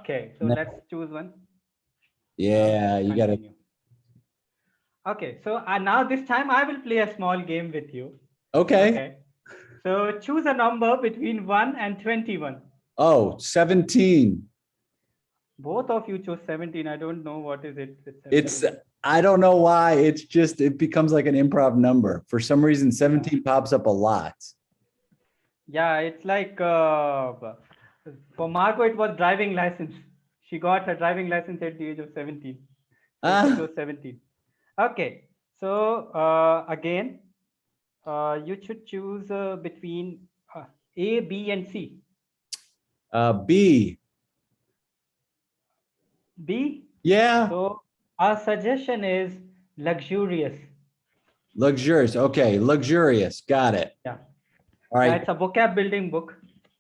Okay, so No. let's choose one. Yeah, Okay, you got to. continue. Okay, so now this time I will play a small game with you. Okay. Okay, so choose a number between 1 and 21. Oh, 17. Both of you chose 17. I don't know what is it with It's, 17. I don't know why. It's just, it becomes like an improv number. For some reason, Yeah, 17 pops up a lot. yeah, it's like for Marco, it was driving license. She got her driving license at the age of 17. So she Ah, chose 17. Okay, so again, you should choose between A, B, and C. B. B. Yeah. So our suggestion is luxurious. Luxurious. Okay. Luxurious. Got it. Yeah, All yeah, right. it's a vocab building book.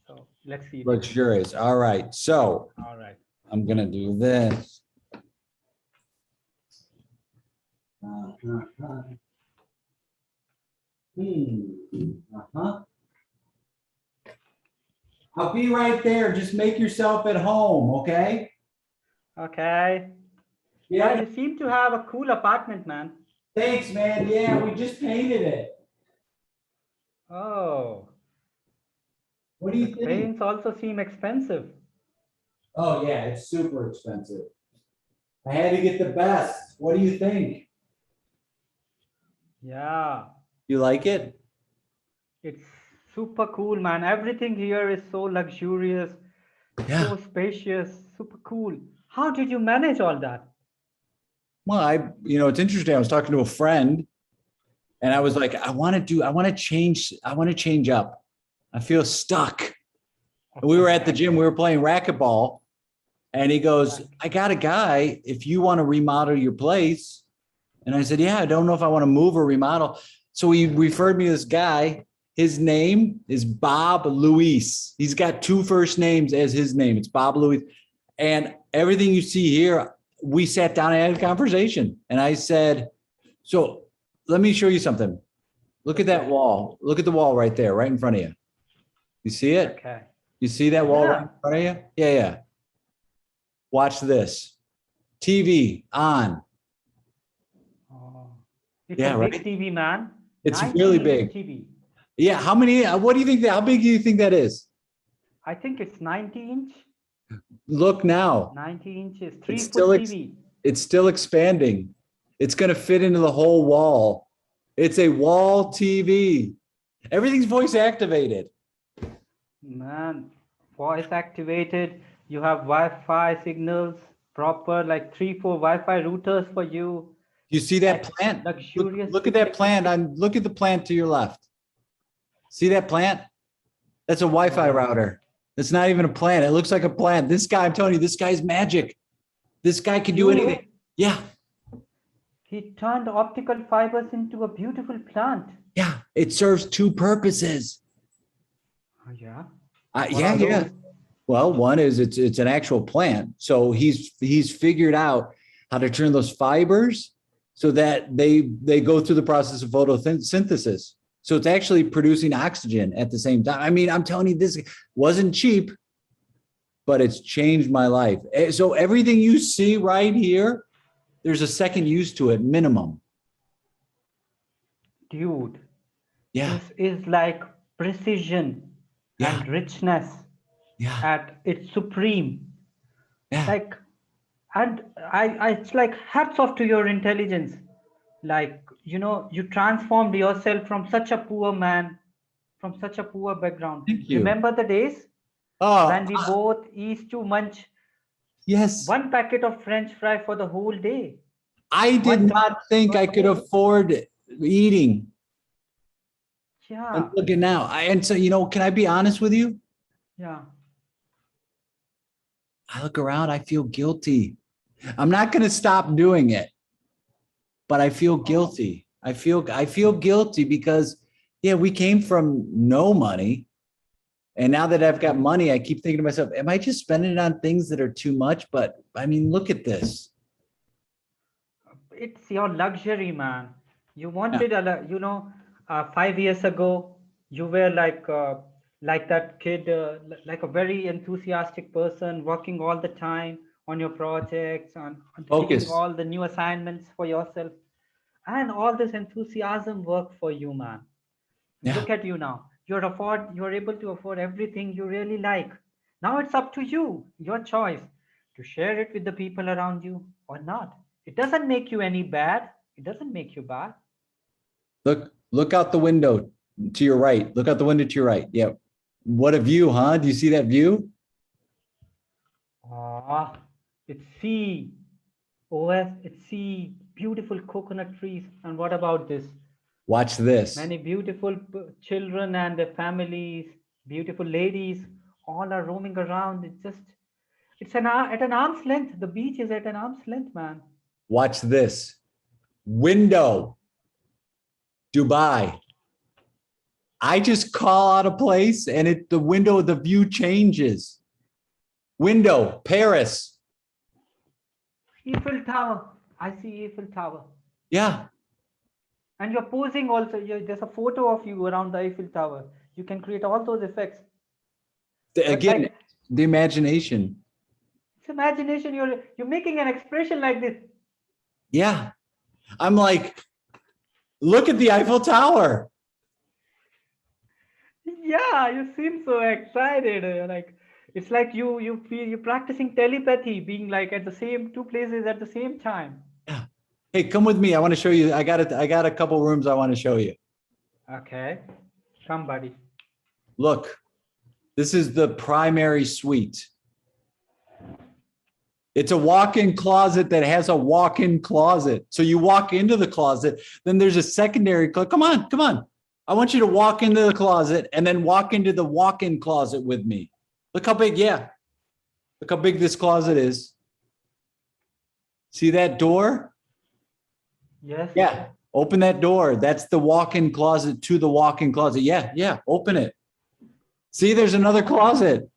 So let's see this. Luxurious. All right. So All right. I'm going to do this. Uh-huh. I'll be right there. Just make yourself at home, okay? Okay. Yeah, Yeah. you seem to have a cool apartment, man. Thanks, man. Yeah, we just painted it. Oh, What do the you think? paints also seem expensive. Oh, yeah, it's super expensive. I had to get the best. What do you think? Yeah, You like it? it's super cool, man. Everything here is so luxurious, Yeah. so spacious, super cool. How did you manage all that? Well, it's interesting. I was talking to a friend and I was like, I want to change up. I feel stuck. We were at the gym, we were playing racquetball, and he goes, I got a guy, if you want to remodel your place. And I said, yeah, I don't know if I want to move or remodel. So he referred me to this guy. His name is Bob Luis. He's got two first names as his name. It's Bob Luis. And everything you see here, we sat down and had a conversation. And I said, so let me show you something. Look at that Okay. wall. Look at the wall right there, right in front of you. You see it? Okay. You see that wall right Yeah. in front of you? Yeah, yeah. Watch this. TV on. Oh, it's a Yeah, big right. TV, man. It's 90 really inch big. TV. Yeah. What do you think how big do you think that is? I think it's 90 inch. Look now. 90 inches, It's 3 foot still TV. it's still expanding. It's going to fit into the whole wall. It's a wall TV. Everything's voice activated. Man, voice activated. You have Wi-Fi signals, proper like 3, 4 Wi-Fi routers for you. You see that Like plant? luxurious. Look at that plant. Look at the plant to your left. See that plant? That's a Wi-Fi router. It's not even a plant. It looks like a plant. This guy, I'm telling you, this guy's magic. This guy can do Dude, anything. Yeah. he turned optical fibers into a beautiful plant. Yeah. It serves two purposes. Yeah. What Yeah, are yeah. those? Well, one is it's an actual plant. So he's figured out how to turn those fibers so that they go through the process of photosynthesis. So it's actually producing oxygen at the same time. I mean, I'm telling you, this wasn't cheap, but it's changed my life. So everything you see right here, there's a second use to it, minimum. Dude, Yeah, this is like precision yeah, and richness yeah, at its supreme. yeah. Like, and it's like hats off to your intelligence. Like, you transformed yourself from such a poor man, from such a poor background. Thank you. Remember the days Oh, when we both used to munch yes. one packet of French fry for the whole day? I did One not think I could afford eating. And Yeah, look at now. And so, can I be honest with you? yeah. I look around, I feel guilty. I'm not going to stop doing it, but I feel guilty. I feel guilty because yeah, we came from no money. And now that I've got money, I keep thinking to myself, am I just spending it on things that are too much? But I mean, look at this. It's your luxury, man. You Yeah. wanted 5 years ago, you were like like that kid, like a very enthusiastic person working all the time on your projects, on taking Focus. all the new assignments for yourself, and all this enthusiasm work for you, man. Yeah. Look at you now. You're able to afford everything you really like. Now it's up to you, your choice, to share it with the people around you or not. It doesn't make you any bad. It doesn't make you bad. Look out the window to your right. Look out the window to your right. Yeah. What a view, huh? Do you see that view? Ah, it's sea. OS, it's sea. Beautiful coconut trees. And what about this? Watch this. Many beautiful children and their families, beautiful ladies, all are roaming around. It's at an arm's length. The beach is at an arm's length, man. Watch this. Window, Dubai. I just call out a place and the window, the view changes. Window, Paris. Eiffel Tower. I see Eiffel Tower. Yeah. And you're posing also. There's a photo of you around the Eiffel Tower. You can create all those effects. But Again, like, the imagination. it's imagination. You're making an expression like this. Yeah. I'm like, look at the Eiffel Tower. Yeah, you seem so excited. Like it's like you feel you're practicing telepathy, being like at the same two places at the same time. Yeah. Hey, come with me. I want to show you. I got a couple rooms I want to show you. Okay, somebody. Look, this is the primary suite. It's a walk-in closet that has a walk-in closet. So you walk into the closet, then there's a secondary. Come on, come on. I want you to walk into the closet and then walk into the walk-in closet with me. Look how big, yeah. Look how big this closet is. See that door? Yes. Yeah, open that door. That's the walk-in closet to the walk-in closet. Yeah, yeah, open it. See, there's another closet.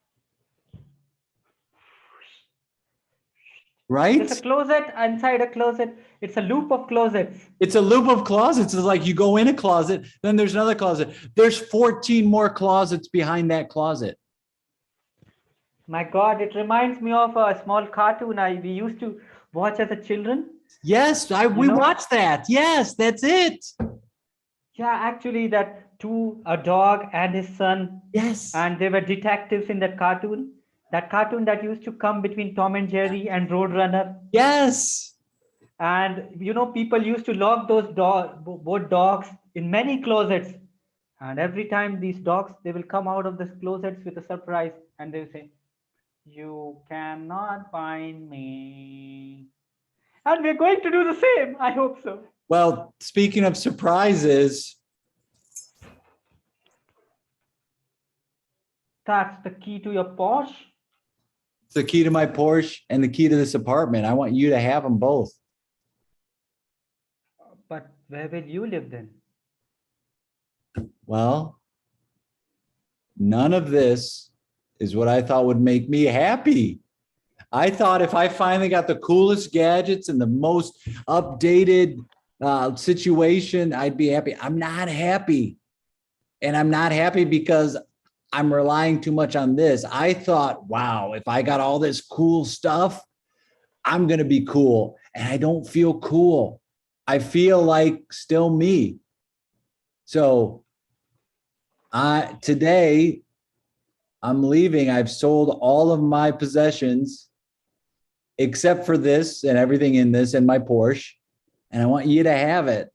Right? There's a closet inside a closet. It's a loop of closets. It's a loop of closets. It's like you go in a closet, then there's another closet. There's 14 more closets behind that closet. My God, it reminds me of a small cartoon we used to watch as a children. Yes, we watched that. Yes, that's it. Yeah, actually, a dog and his son. Yes. And they were detectives in that cartoon. That cartoon that used to come between Tom and Jerry and Roadrunner. Yes. And people used to lock those both dogs in many closets. And every time these dogs, they will come out of these closets with a surprise, and they'll say, "You cannot find me." And we're going to do the same. I hope so. Well, speaking of surprises, that's the key to your Porsche. It's the key to my Porsche and the key to this apartment. I want you to have them both. But where will you live then? Well, none of this is what I thought would make me happy. I thought if I finally got the coolest gadgets and the most updated situation, I'd be happy. I'm not happy. And I'm not happy because I'm relying too much on this. I thought, wow, if I got all this cool stuff, I'm going to be cool. And I don't feel cool. I feel like still me. So today I'm leaving. I've sold all of my possessions except for this and everything in this and my Porsche. And I want you to have it.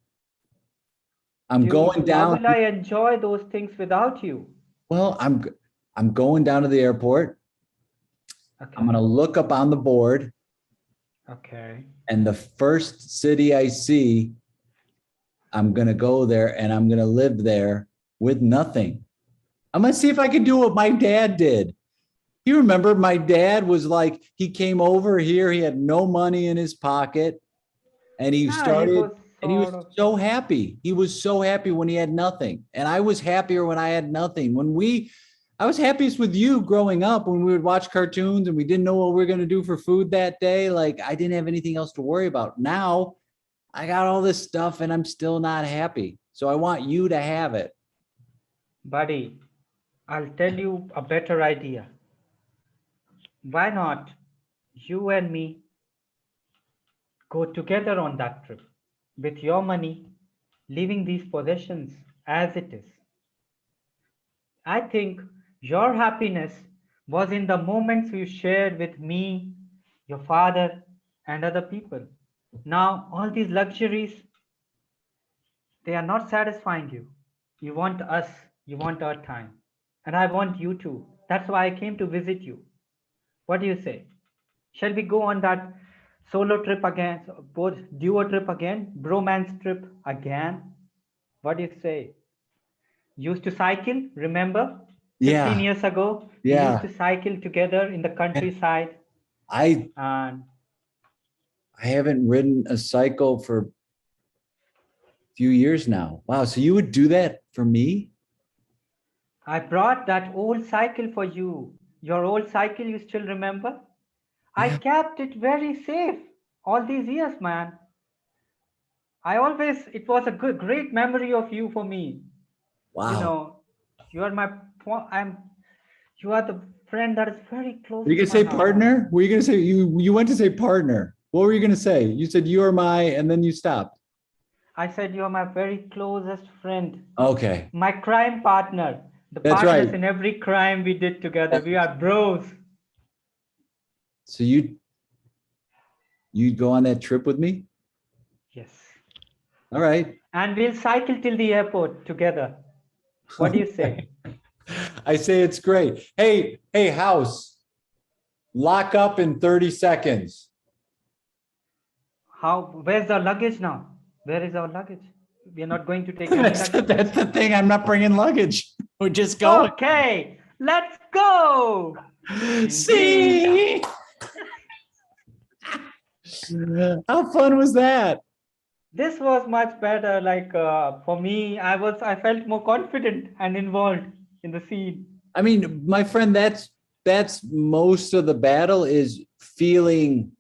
I'm going down. How will I enjoy those things without you? Well, I'm going down to the airport. Okay. I'm going to look up on the board. Okay. And the first city I see, I'm going to go there and I'm going to live there with nothing. I'm going to see if I can do what my dad did. You remember my dad was like, he came over here, he had no money in his pocket, and he started, and he was so happy. He was so happy when he had nothing. And I was happier when I had nothing. I was happiest with you growing up when we would watch cartoons and we didn't know what we were going to do for food that day. Like I didn't have anything else to worry about. Now I got all this stuff and I'm still not happy. So I want you to have it. Buddy, I'll tell you a better idea. Why not you and me go together on that trip with your money, leaving these possessions as it is? I think your happiness was in the moments you shared with me, your father, and other people. Now, all these luxuries, they are not satisfying you. You want us, you want our time. And I want you too. That's why I came to visit you. What do you say? Shall we go on that solo trip again, both duo trip again, bromance trip again? What do you say? Used to cycle, remember? 15 Yeah, years ago, we used yeah. to cycle together in the countryside. I And I haven't ridden a cycle for a few years now. Wow. So you would do that for me? I brought that old cycle for you. Your old cycle, you still remember? I Yeah. kept it very safe all these years, man. I always, it was a good, great memory of you for me. You Wow. know, you are my, I'm, you are the friend that is very close Were you to gonna my say heart. partner? Were you gonna say you went to say partner? What were you gonna say? You said you are my, and then you stopped. I said you are my very closest friend, Okay. my crime partner, the That's partners right. in every crime we did together. We are bros. So you'd go on that trip with me? Yes. All right. And we'll cycle till the airport together. What do you say? I say it's great. Hey, house, lock up in 30 seconds. Where's our luggage now? Where is our luggage? We are not going to take any That's luggage. that's the thing. I'm not bringing luggage. We're just going. Okay, let's go. Ding, ding. See? How fun was that? This was much better. Like for me, I felt more confident and involved in the scene. I mean, my friend, that's most of the battle is feeling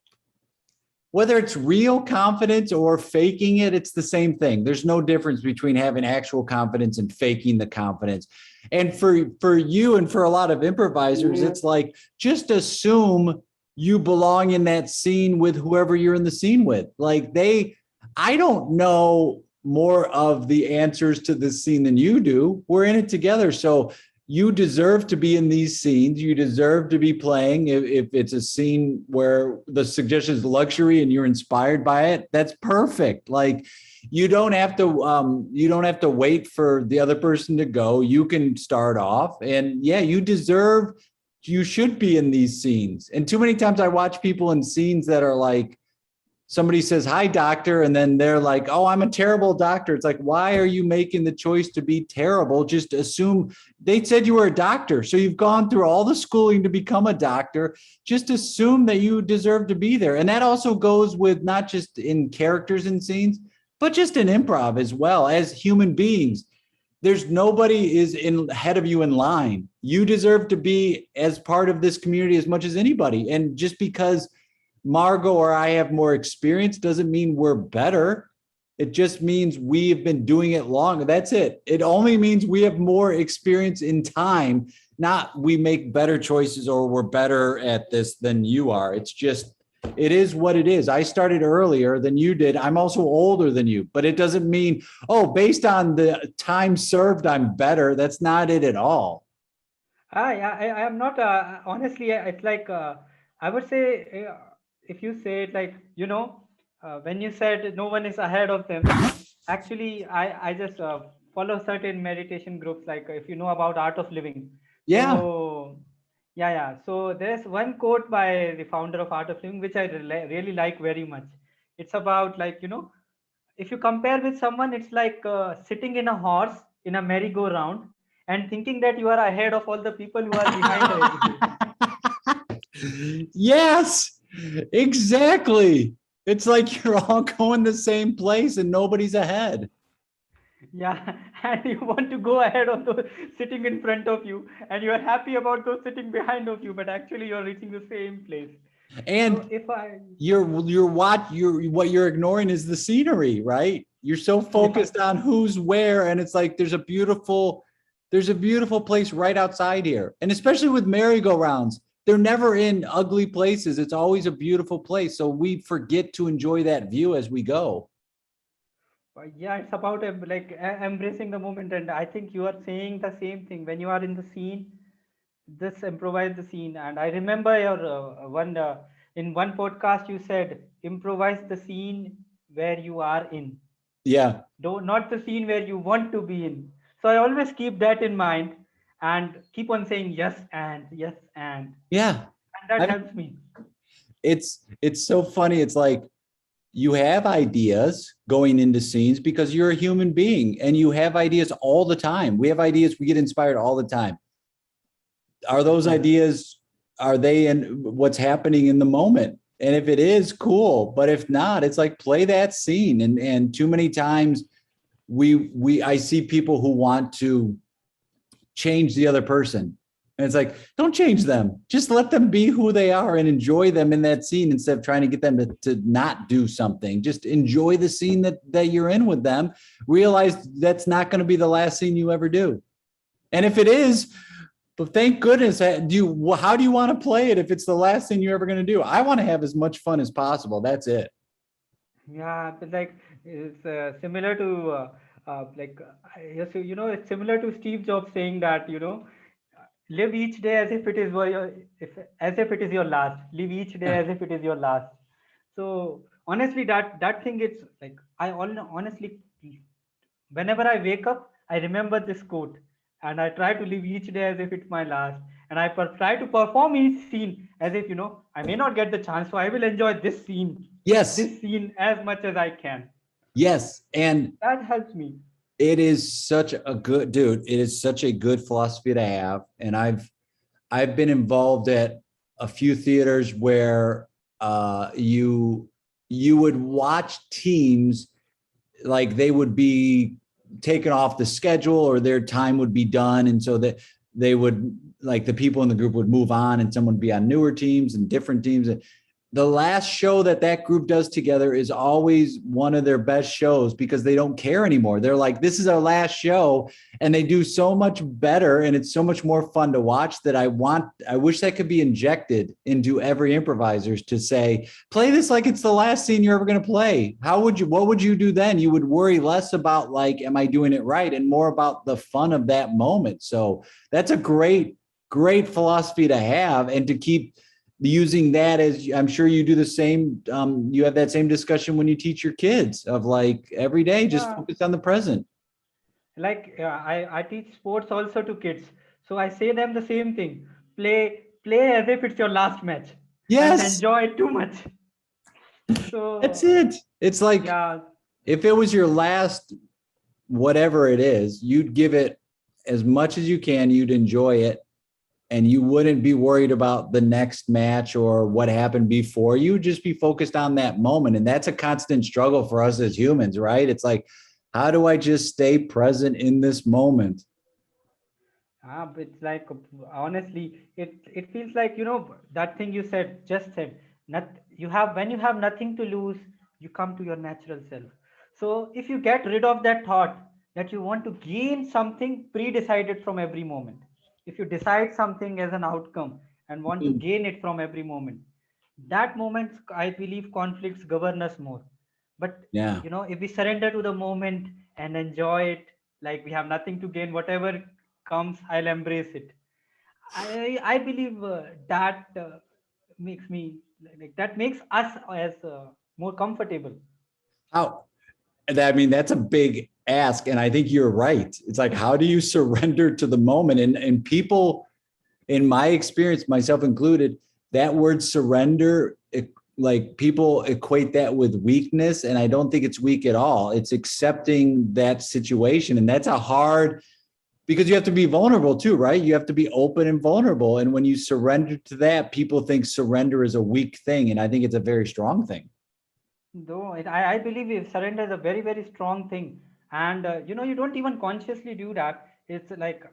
whether it's real confidence or faking it, it's the same thing. There's no difference between having actual confidence and faking the confidence. And for you and for a lot of improvisers, it's like just assume you belong in that scene with whoever you're in the scene with. Like I don't know more of the answers to this scene than you do. We're in it together. So you deserve to be in these scenes. You deserve to be playing. If it's a scene where the suggestion is luxury and you're inspired by it, that's perfect. Like you don't have to wait for the other person to go. You can start off, and yeah, you should be in these scenes. And too many times I watch people in scenes that are like, somebody says, "Hi, doctor," and then they're like, "Oh, I'm a terrible doctor." It's like, why are you making the choice to be terrible? Just assume they said you were a doctor. So you've gone through all the schooling to become a doctor. Just assume that you deserve to be there. And that also goes with not just in characters and scenes, but just in improv as well as human beings. There's nobody is ahead of you in line. You deserve to be as part of this community as much as anybody. And just because Margot or I have more experience doesn't mean we're better. It just means we have been doing it longer. That's it. It only means we have more experience in time, not we make better choices or we're better at this than you are. It's just, it is what it is. I started earlier than you did. I'm also older than you, but it doesn't mean, oh, based on the time served, I'm better. That's not it at all. I am not honestly. It's like I would say if you say it like when you said no one is ahead of them. Actually, I just follow certain meditation groups. Like if you know about Art of Living. Yeah. So yeah. So there's one quote by the founder of Art of Living which I really like very much. It's about like if you compare with someone, it's like sitting in a horse in a merry-go-round and thinking that you are ahead of all the people who are behind you. Yes, exactly. It's like you're all going the same place and nobody's ahead. Yeah, and you want to go ahead of those sitting in front of you, and you are happy about those sitting behind of you, but actually you're reaching the same place. So And if I, what you're ignoring is the scenery, right? You're so yeah, focused on who's where, and it's like there's a beautiful There's a beautiful place right outside here. And especially with merry-go-rounds, they're never in ugly places. It's always a beautiful place. So we forget to enjoy that view as we go. Yeah, it's about like embracing the moment, and I think you are saying the same thing when you are in the scene. This improvise the scene, and I remember your one in one podcast you said improvise the scene where you are in, Yeah. though not the scene where you want to be in. So I always keep that in mind and keep on saying yes Yeah. and that I mean, helps me. it's so funny. It's like you have ideas going into scenes because you're a human being and you have ideas all the time. We have ideas, we get inspired all the time. Are those ideas, are they in what's happening in the moment? And if it is, cool. But if not, it's like play that scene. And too many times I see people who want to change the other person. And it's like, don't change them. Just let them be who they are and enjoy them in that scene instead of trying to get them to not do something. Just enjoy the scene that you're in with them. Realize that's not going to be the last scene you ever do. And if it is, but thank goodness, how do you want to play it if it's the last thing you're ever going to do? I want to have as much fun as possible. That's it. Yeah, but like it's similar to yes, it's similar to Steve Jobs saying that live each day as if it is as if it is your last. Live each day Yeah. as if it is your last. So honestly, that thing it's like honestly, whenever I wake up, I remember this quote, and I try to live each day as if it's my last, and I try to perform each scene as if I may not get the chance, so I will enjoy Yes. this scene as much as I can. Yes. And That helps me. it is such a good dude. It is such a good philosophy to have. And I've been involved at a few theaters where you would watch teams like they would be taken off the schedule or their time would be done. And so that they would like the people in the group would move on and someone would be on newer teams and different teams. The last show that group does together is always one of their best shows because they don't care anymore. They're like, this is our last show. And they do so much better. And it's so much more fun to watch that I wish that could be injected into every improvisers to say, play this like it's the last scene you're ever going to play. What would you do then? You would worry less about like, am I doing it right? And more about the fun of that moment. So that's a great philosophy to have and to keep using that as I'm sure you do the same. You have that same discussion when you teach your kids of like every day, just Yeah, focus on the present. like I teach sports also to kids, so I say them the same thing. Play as if it's your last match, and Yes, enjoy it too much. that's So it. It's like yeah, if it was your last, whatever it is, you'd give it as much as you can. You'd enjoy it. And you wouldn't be worried about the next match or what happened before. You would just be focused on that moment. And that's a constant struggle for us as humans, right? It's like, how do I just stay present in this moment? but it's like honestly, it feels like that thing you just said. Not you have when you have nothing to lose, you come to your natural self. So if you get rid of that thought that you want to gain something pre-decided from every moment, if you decide something as an outcome and want to gain it from every moment, that moment I believe conflicts govern us more. But Yeah. if we surrender to the moment and enjoy it, like we have nothing to gain, whatever comes, I'll embrace it. I believe that makes me like that makes us as more comfortable. How, I mean, that's a big ask. And I think you're right. It's like, how do you surrender to the moment? And people, in my experience, myself included, that word surrender, like people equate that with weakness. And I don't think it's weak at all. It's accepting that situation. And that's a hard, because you have to be vulnerable too, right? You have to be open and vulnerable. And when you surrender to that, people think surrender is a weak thing. And I think it's a very strong thing. Though I believe surrender is a very, very strong thing. And, you don't even consciously do that. It's like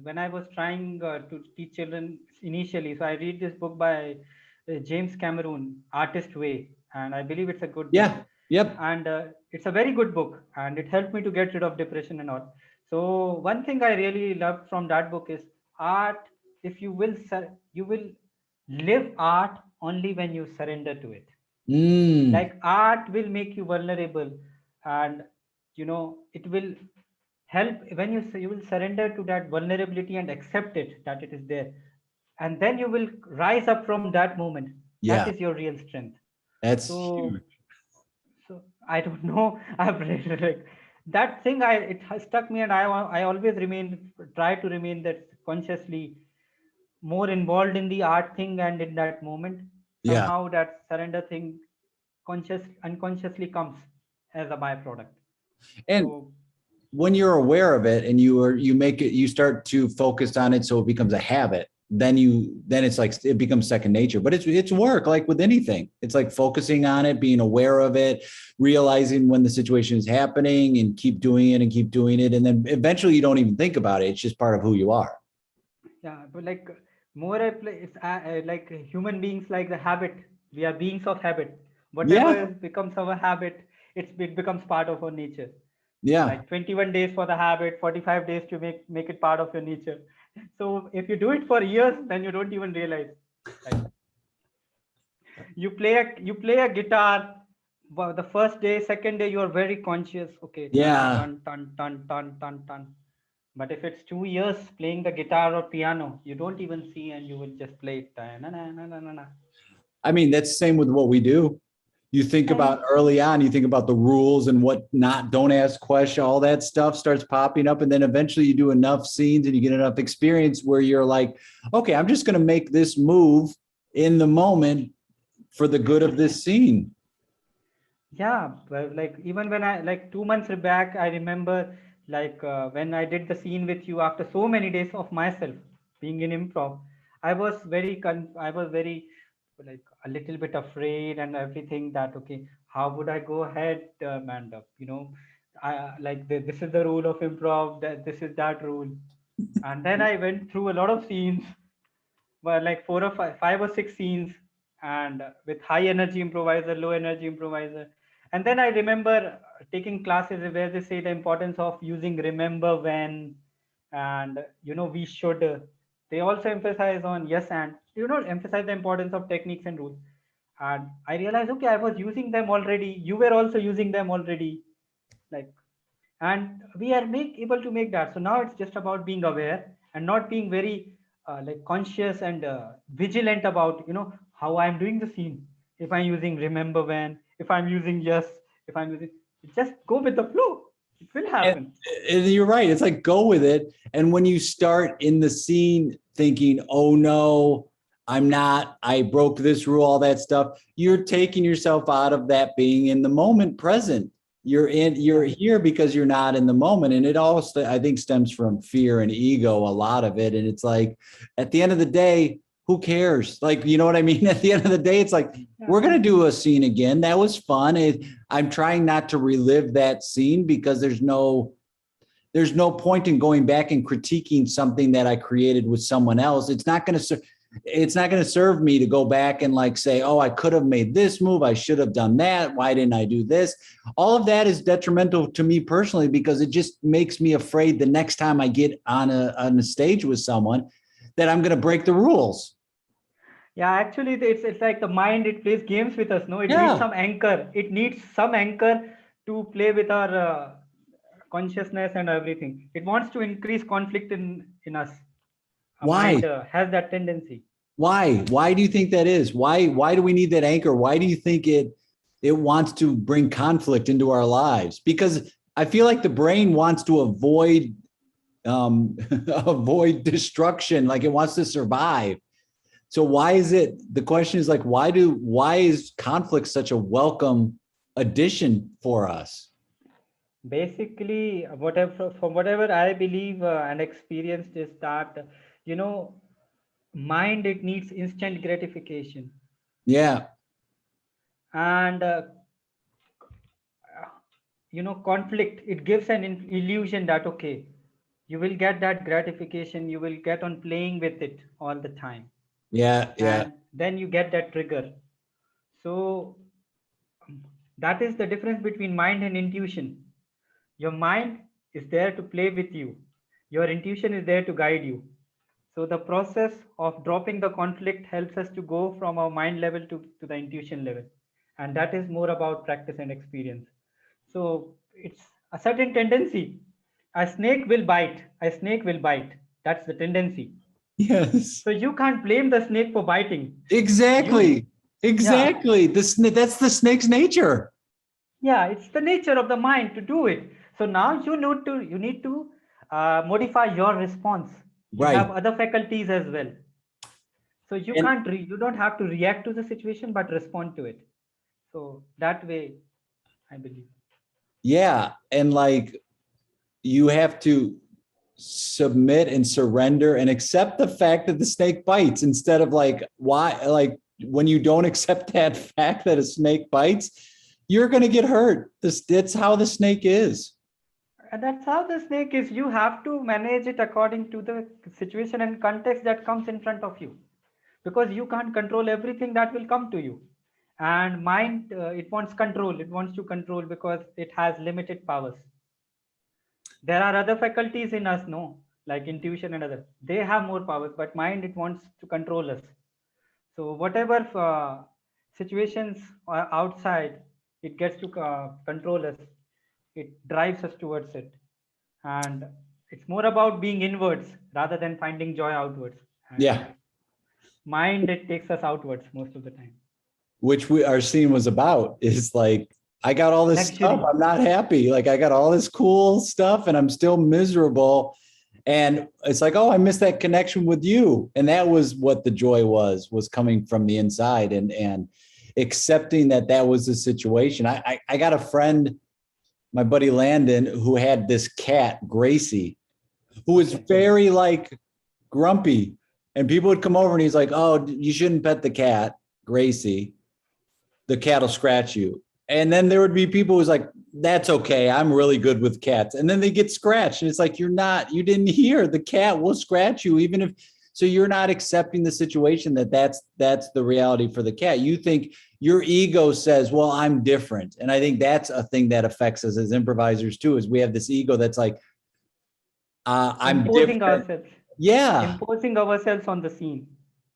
when I was trying to teach children initially, so I read this book by James Cameron, Artist Way. And I believe it's a good book. Yeah. Yep. And it's a very good book. And it helped me to get rid of depression and all. So one thing I really loved from that book is art. If you will, you will live art only when you surrender to it. Mm, Like art will make you vulnerable, and it will help when you will surrender to that vulnerability and accept it that it is there, and then you will rise up from that moment. That yeah, is your real strength. that's So huge. so I don't know. I've read like that thing. It has stuck me, and I always try to remain that consciously more involved in the art thing, and in that moment Yeah. somehow that surrender thing unconsciously comes as a byproduct. And So when you're aware of it and you make it, you start to focus on it so it becomes a habit, then it's like it becomes second nature. But it's work, like with anything. It's like focusing on it, being aware of it, realizing when the situation is happening, and keep doing it and keep doing it. And then eventually you don't even think about it. It's just part of who you are. yeah, but like more I play, it's like human beings, like the habit. We are beings of habit. Whatever Yeah. becomes our habit, it becomes part of our nature. Yeah. Like 21 days for the habit, 45 days to make it part of your nature. So if you do it for years, then you don't even realize. Like you play a guitar. The first day, second day, you are very conscious. Okay, tan Yeah. tan tan tan tan tan tan. But if it's 2 years playing the guitar or piano, you don't even see, and you will just play it. Na, na, na, na, na, na. I mean, that's the same with what we do. You think Yeah, about early on, you think about the rules and what not, don't ask question, all that stuff starts popping up. And then eventually you do enough scenes and you get enough experience where you're like, okay, I'm just going to make this move in the moment for the good of this scene. yeah, but like even when I like 2 months back, I remember like when I did the scene with you after so many days of myself being in improv, I was very like a little bit afraid and everything, that okay, how would I go ahead, and I like this is the rule of improv, that this is that rule, and then I went through a lot of scenes, were like four or five or six scenes, and with high energy improviser, low energy improviser. And then I remember taking classes where they say the importance of using remember when, and we should. They also emphasize on yes and emphasize the importance of techniques and rules. And I realized, okay, I was using them already. You were also using them already, like, and we are able to make that. So now it's just about being aware and not being very like conscious and vigilant about how I'm doing the scene. If I'm using remember when, if I'm using yes, if I'm using, just go with the flow, it will And, happen. and you're right. It's like go with it. And when you start in the scene thinking, oh no, I broke this rule, all that stuff, you're taking yourself out of that being in the moment present. You're Yeah, here because you're not in the moment. And it all, I think, stems from fear and ego, a lot of it. And it's like, at the end of the day, who cares? Like, you know what I mean? At the end of the day, it's like, we're yeah, going to do a scene again. That was fun. I'm trying not to relive that scene because there's no point in going back and critiquing something that I created with someone else. It's not going to serve me to go back and like say, oh, I could have made this move. I should have done that. Why didn't I do this? All of that is detrimental to me personally because it just makes me afraid the next time I get on a stage with someone that I'm going to break the rules. yeah. Actually, it's like the mind, it plays games with us. No, it needs Yeah. some anchor. It needs some anchor to play with our consciousness and everything. It wants to increase conflict in us. A Why? mind has that tendency. Why do you think that is? Why do we need that anchor? Why do you think it wants to bring conflict into our lives? Because I feel like the brain wants to avoid avoid destruction, like it wants to survive. So why is it, the question is like, why is conflict such a welcome addition for us? Basically, whatever from whatever I believe and experienced is that mind, it needs instant gratification, Yeah. and conflict, it gives an illusion that okay, you will get that gratification, you will get on playing with it all the time, Yeah. Yeah. and then you get that trigger. So that is the difference between mind and intuition. Your mind is there to play with you. Your intuition is there to guide you. So the process of dropping the conflict helps us to go from our mind level to the intuition level. And that is more about practice and experience. So it's a certain tendency. A snake will bite. A snake will bite. That's the tendency. Yes. So you can't blame the snake for biting. You, Exactly. yeah, Exactly. That's the snake's nature. yeah, it's the nature of the mind to do it. So now you need to modify your response. You Right. have other faculties as well. So And you don't have to react to the situation, but respond to it. So that way, I believe. yeah. And like you have to submit and surrender and accept the fact that the snake bites instead of like, why? Like when you don't accept that fact that a snake bites, you're going to get hurt. That's how the snake is. And that's how the snake is. You have to manage it according to the situation and context that comes in front of you, because you can't control everything that will come to you. And mind, it wants control. It wants to control because it has limited powers. There are other faculties in us, no, like intuition and other. They have more powers, but mind, it wants to control us. So whatever situations are outside, it gets to control us. It drives us towards it, and it's more about being inwards rather than finding joy outwards. And Yeah. mind, it takes us outwards most of the time. Which our scene was about is like, I got all this stuff. Luxury. I'm not happy. Like I got all this cool stuff and I'm still miserable. And it's like, oh, I missed that connection with you. And that was what the joy was coming from the inside and accepting that was the situation. I got a friend, my buddy Landon, who had this cat, Gracie, who was very like grumpy. And people would come over and he's like, oh, you shouldn't pet the cat, Gracie. The cat will scratch you. And then there would be people who's like, that's okay. I'm really good with cats. And then they get scratched. And it's like, you didn't hear, the cat will scratch you, even if, so you're not accepting the situation that's the reality for the cat. You think your ego says, well, I'm different. And I think that's a thing that affects us as improvisers too, is we have this ego that's like, I'm Imposing different. ourselves. Yeah. Imposing ourselves on the scene.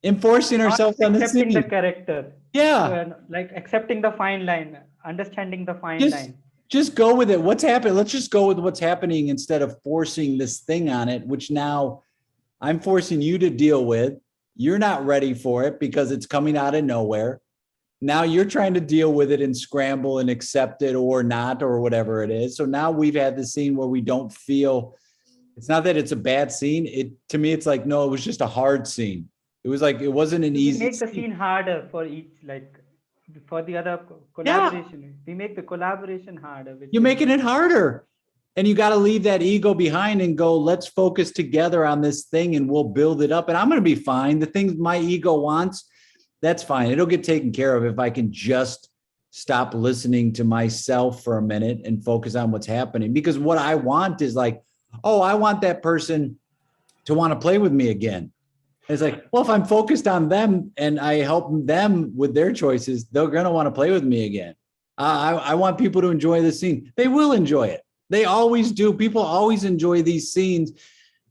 Enforcing Not ourselves on the accepting the scene. character. Yeah. Like accepting the fine line, understanding the fine Just line. just go with it. What's happening? Let's just go with what's happening instead of forcing this thing on it, which now I'm forcing you to deal with. You're not ready for it because it's coming out of nowhere. Now you're trying to deal with it and scramble and accept it or not, or whatever it is. So now we've had the scene where we don't feel, it's not that it's a bad scene. To me, it's like, no, it was just a hard scene. It was like, it wasn't an We easy make the scene. scene harder for each, like for the other Yeah. collaboration. We make the collaboration harder. You're making it harder. And you got to leave that ego behind and go, let's focus together on this thing and we'll build it up. And I'm going to be fine. The things my ego wants, that's fine. It'll get taken care of if I can just stop listening to myself for a minute and focus on what's happening. Because what I want is like, oh, I want that person to want to play with me again. And it's like, well, if I'm focused on them and I help them with their choices, they're going to want to play with me again. I want people to enjoy the scene. They will enjoy it. They always do. People always enjoy these scenes.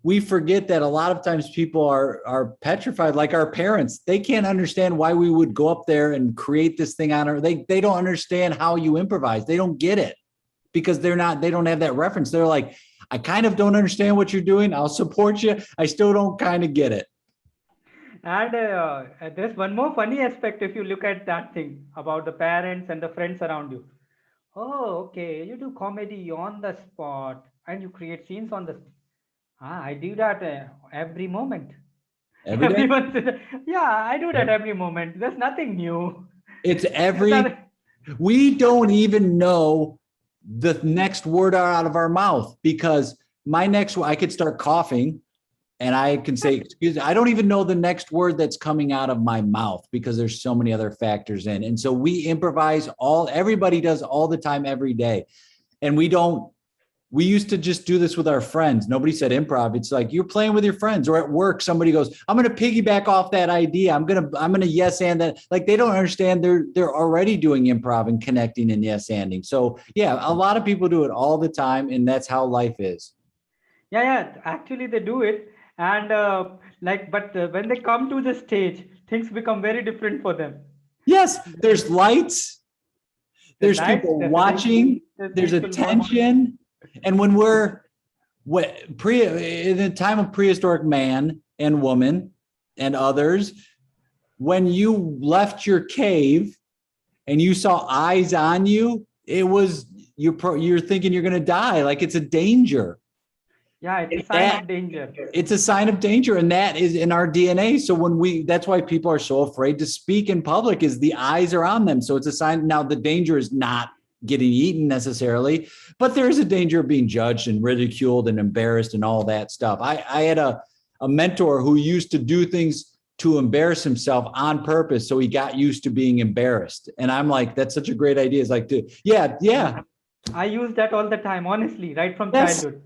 We forget that a lot of times people are petrified, like our parents. They can't understand why we would go up there and create this thing on her. They don't understand how you improvise. They don't get it because they don't have that reference. They're like, I kind of don't understand what you're doing. I'll support you. I still don't kind of get it. And there's one more funny aspect if you look at that thing about the parents and the friends around you. Oh, okay, you do comedy on the spot and you create scenes on the spot. I do that every moment. Every day. Yeah, I do that every moment. There's nothing new. It's we don't even know the next word out of our mouth because I could start coughing and I can say, excuse me, I don't even know the next word that's coming out of my mouth because there's so many other factors in. And so we improvise everybody does all the time, every day. And we don't we used to just do this with our friends. Nobody said improv. It's like you're playing with your friends, or at work, somebody goes, I'm going to piggyback off that idea. I'm going to yes and that. Like they don't understand they're already doing improv and connecting and yes anding. So yeah, a lot of people do it all the time, and that's how life is. Yeah, actually they do it, and but when they come to the stage, things become very different for them. Yes, there's lights, The there's lights, people definitely, watching, there's there's people watching. attention. And when we're in the time of prehistoric man and woman and others, when you left your cave and you saw eyes on you, it was you're thinking you're going to die, like it's a danger. Yeah, it's a sign of danger. It's a sign of danger, and that is in our DNA. So that's why people are so afraid to speak in public, is the eyes are on them. So it's a sign. Now the danger is not getting eaten necessarily, but there is a danger of being judged and ridiculed and embarrassed and all that stuff. I had a mentor who used to do things to embarrass himself on purpose, so he got used to being embarrassed. And I'm like, that's such a great idea. It's like, yeah. I use that all the time, honestly, right from Yes. childhood.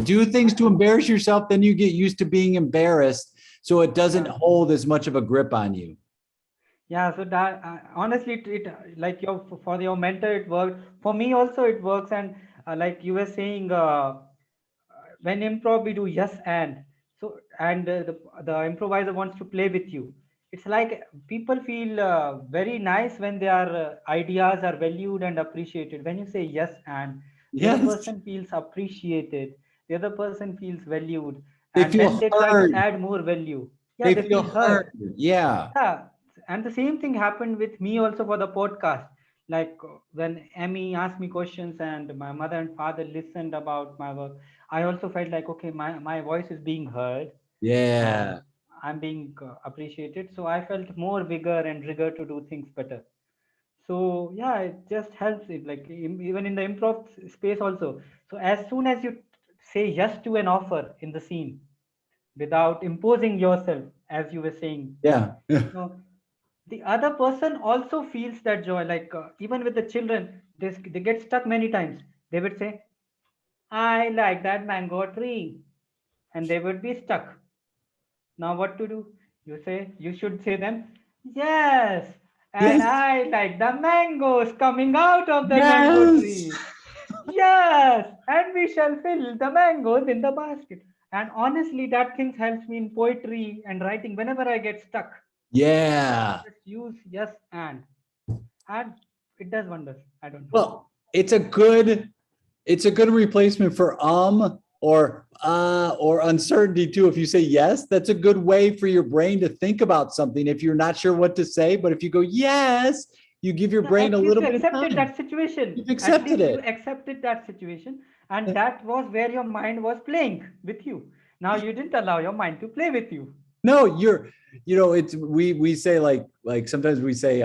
Do things to embarrass yourself, then you get used to being embarrassed, so it doesn't hold as much of a grip on you. Yeah, so that honestly, like for your mentor, it worked. For me also, it works. And like you were saying, when improv we do yes and so, and the improviser wants to play with you. It's like people feel very nice when their ideas are valued and appreciated. When you say yes and the other Yes, person feels appreciated, the other person feels valued, they and then feel they try to heard. add more value. Yeah, They they feel feel heard. heard. Yeah. Yeah, and the same thing happened with me also for the podcast. Like when Emmy asked me questions and my mother and father listened about my work, I also felt like, okay, my voice is being heard and Yeah. I'm being appreciated. So I felt more vigor and rigor to do things better. So yeah, it just helps it, like even in the improv space also. So as soon as you say yes to an offer in the scene without imposing yourself, as you were saying, Yeah. no, the other person also feels that joy. Like even with the children, they get stuck many times. They would say, I like that mango tree, and they would be stuck. Now what to do? You should say them, yes, and Yes. I like the mangoes coming out of the mango Yes. tree. Yes, and we shall fill the mangoes in the basket. And honestly, that thing helps me in poetry and writing whenever I get stuck. Yeah. Just use yes and it does wonders. I don't know. Well, it's a good replacement for or uncertainty too. If you say yes, that's a good way for your brain to think about something if you're not sure what to say. But if you go yes, you give your Yeah, brain a at least little you bit of accepted time. that situation. You've At accepted least you it. accepted that situation, and that was where your mind was playing with you. Now you didn't allow your mind to play with you. No, it's we say like sometimes we say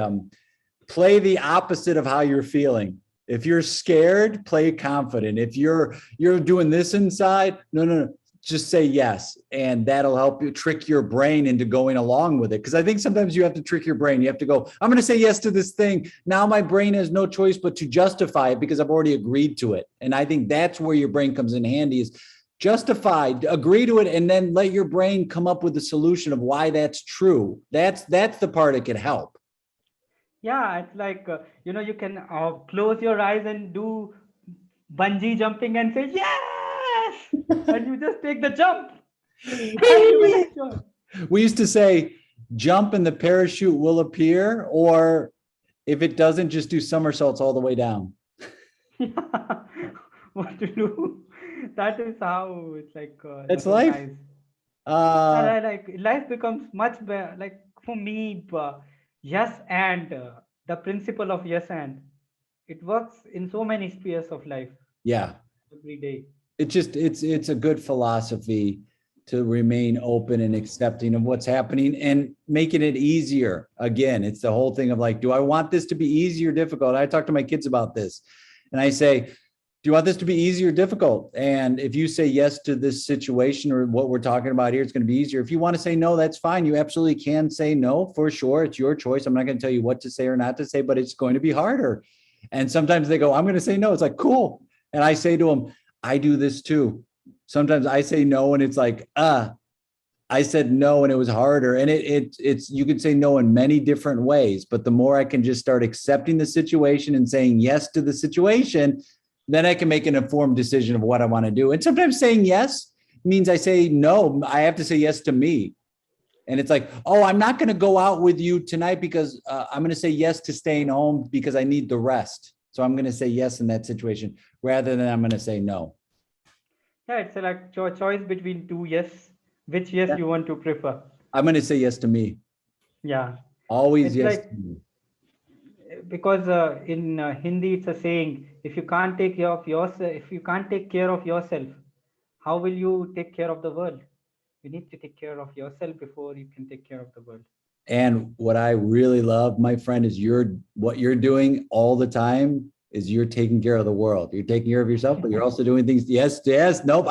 play the opposite of how you're feeling. If you're scared, play confident. If you're doing this inside, no. Just say yes. And that'll help you trick your brain into going along with it. Because I think sometimes you have to trick your brain. You have to go, I'm going to say yes to this thing. Now my brain has no choice but to justify it because I've already agreed to it. And I think that's where your brain comes in handy, is justify, agree to it, and then let your brain come up with the solution of why that's true. That's the part that can help. Yeah, it's like you can close your eyes and do bungee jumping and say yes, and you just take the jump, and you will enjoy. We used to say, jump and the parachute will appear, or if it doesn't, just do somersaults all the way down. Yeah, what to do? That is how it's like. That's That was life. nice. And Uh, I like life becomes much better. Like for me, yes, and the principle of yes and it works in so many spheres of life yeah, every day. it's a good philosophy to remain open and accepting of what's happening and making it easier. Again, it's the whole thing of like, do I want this to be easy or difficult? I talk to my kids about this, and I say, do you want this to be easy or difficult? And if you say yes to this situation or what we're talking about here, it's going to be easier. If you want to say no, that's fine. You absolutely can say no, for sure. It's your choice. I'm not going to tell you what to say or not to say, but it's going to be harder. And sometimes they go, I'm going to say no. It's like, cool. And I say to them, I do this too. Sometimes I say no and it's like, I said no and it was harder. And it's you could say no in many different ways, but the more I can just start accepting the situation and saying yes to the situation, then I can make an informed decision of what I want to do. And sometimes saying yes means I say no. I have to say yes to me. And it's like, oh, I'm not going to go out with you tonight because I'm going to say yes to staying home because I need the rest. So I'm going to say yes in that situation rather than I'm going to say no. Yeah, it's like choice between two yes. Which yes you want to prefer? I'm going to say yes to me. Yeah, Always it's yes like to me. because in Hindi it's a saying: if you can't take care of yourself, if you can't take care of yourself, how will you take care of the world? You need to take care of yourself before you can take care of the world. And what I really love, my friend, is what you're doing all the time is you're taking care of the world. You're taking care of yourself, but you're also doing things. Yes, yes. Nope.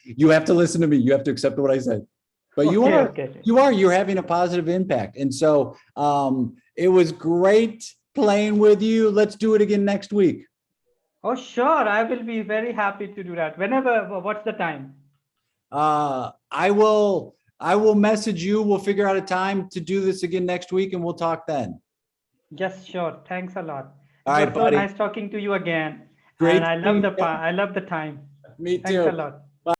You have to listen to me. You have to accept what I said. But Okay, okay. you're having a positive impact. And so it was great playing with you. Let's do it again next week. Oh, sure. I will be very happy to do that. Whenever, what's the time? I will message you. We'll figure out a time to do this again next week and we'll talk then. Yes, sure. Thanks a lot. It All was right, so buddy. nice talking to you again. And Great. I love the time. Me Thanks a too. lot.